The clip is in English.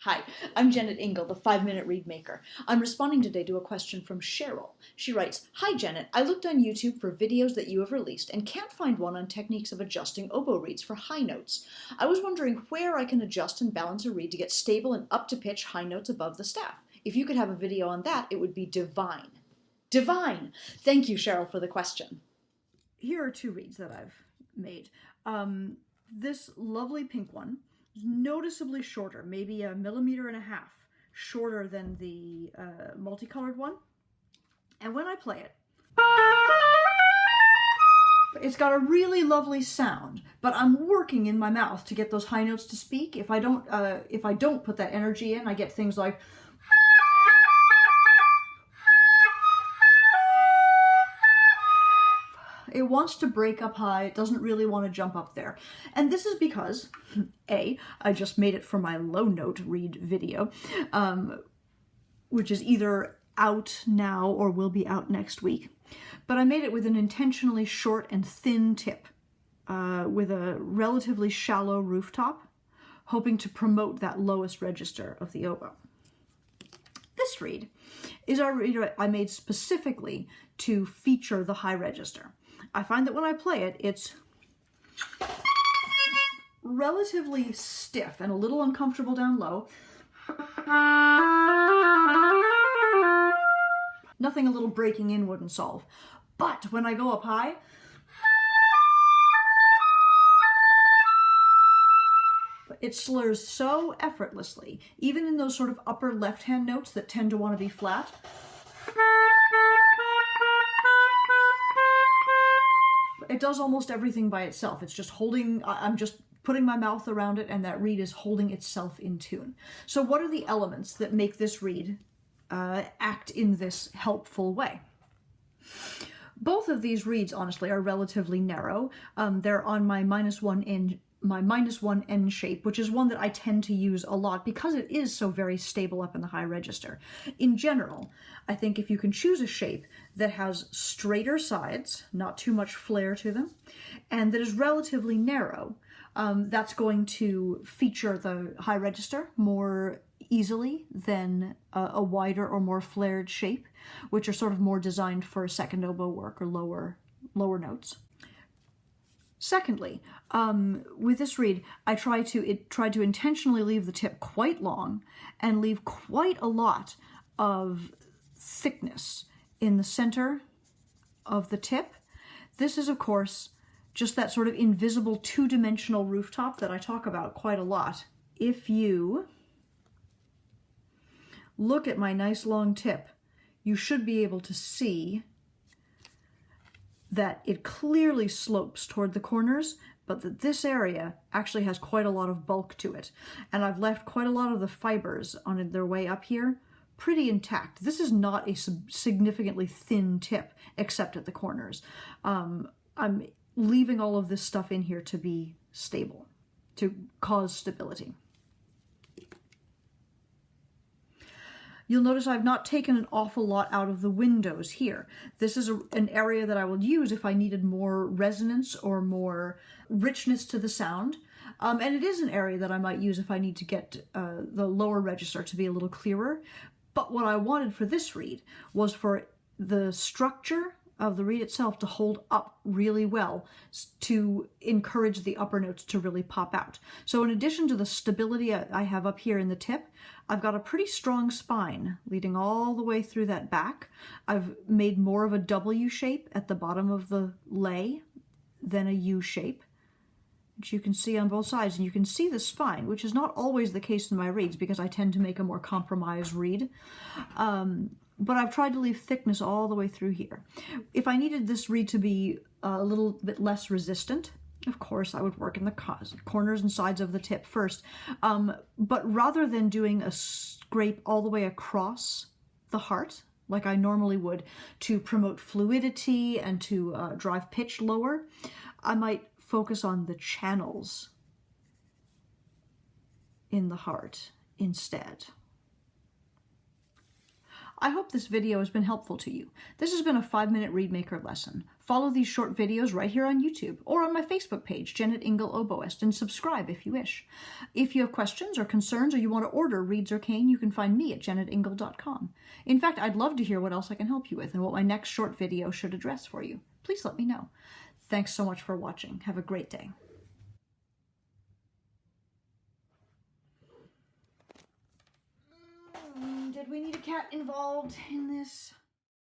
Hi, I'm Jennet Ingle, the 5 Minute Reedmaker. I'm responding today to a question from Cheryl. She writes, "Hi Jennet, I looked on YouTube for videos that you have released and can't find one on techniques of adjusting oboe reeds for high notes. I was wondering where I can adjust and balance a reed to get stable and up-to-pitch high notes above the staff. If you could have a video on that, it would be divine." Divine! Thank you, Cheryl, for the question. Here are two reeds that I've made. This lovely pink one is noticeably shorter, maybe 1.5 millimeters shorter than the multicolored one. And when I play it, it's got a really lovely sound, but I'm working in my mouth to get those high notes to speak. If I don't put that energy in, I get things like it wants to break up high, it doesn't really want to jump up there. And this is because, A, I just made it for my low note reed video, which is either out now or will be out next week. But I made it with an intentionally short and thin tip, with a relatively shallow rooftop, hoping to promote that lowest register of the oboe. This reed is our reed I made specifically to feature the high register. I find that when I play it, it's relatively stiff and a little uncomfortable down low. Nothing a little breaking in wouldn't solve. But when I go up high, it slurs so effortlessly, even in those sort of upper left-hand notes that tend to want to be flat. It does almost everything by itself. It's just holding, I'm just putting my mouth around it and that reed is holding itself in tune. So what are the elements that make this reed act in this helpful way? Both of these reeds, honestly, are relatively narrow. They're on my -1 N shape, which is one that I tend to use a lot because it is so very stable up in the high register. In general, I think if you can choose a shape that has straighter sides, not too much flare to them, and that is relatively narrow, that's going to feature the high register more easily than a wider or more flared shape, which are sort of more designed for second oboe work or lower notes. Secondly, with this reed, I tried to intentionally leave the tip quite long and leave quite a lot of thickness in the center of the tip. This is, of course, just that sort of invisible two-dimensional rooftop that I talk about quite a lot. If you look at my nice long tip, you should be able to see that it clearly slopes toward the corners, but that this area actually has quite a lot of bulk to it. And I've left quite a lot of the fibers on their way up here pretty intact. This is not a significantly thin tip, except at the corners. I'm leaving all of this stuff in here to be stable, to cause stability. You'll notice I've not taken an awful lot out of the windows here. This is an area that I will use if I needed more resonance or more richness to the sound. And it is an area that I might use if I need to get the lower register to be a little clearer. But what I wanted for this reed was for the structure of the reed itself to hold up really well to encourage the upper notes to really pop out. So in addition to the stability I have up here in the tip, I've got a pretty strong spine leading all the way through that back. I've made more of a W shape at the bottom of the lay than a U shape, which you can see on both sides. And you can see the spine, which is not always the case in my reeds because I tend to make a more compromised reed. But I've tried to leave thickness all the way through here. If I needed this reed to be a little bit less resistant, of course, I would work in the corners and sides of the tip first. But rather than doing a scrape all the way across the heart, like I normally would, to promote fluidity and to drive pitch lower, I might focus on the channels in the heart instead. I hope this video has been helpful to you. This has been a 5-minute Reedmaker lesson. Follow these short videos right here on YouTube or on my Facebook page, Jennet Ingle Oboist, and subscribe if you wish. If you have questions or concerns or you want to order reeds or cane, you can find me at jennetingle.com. In fact, I'd love to hear what else I can help you with and what my next short video should address for you. Please let me know. Thanks so much for watching. Have a great day. Did we need a cat involved in this?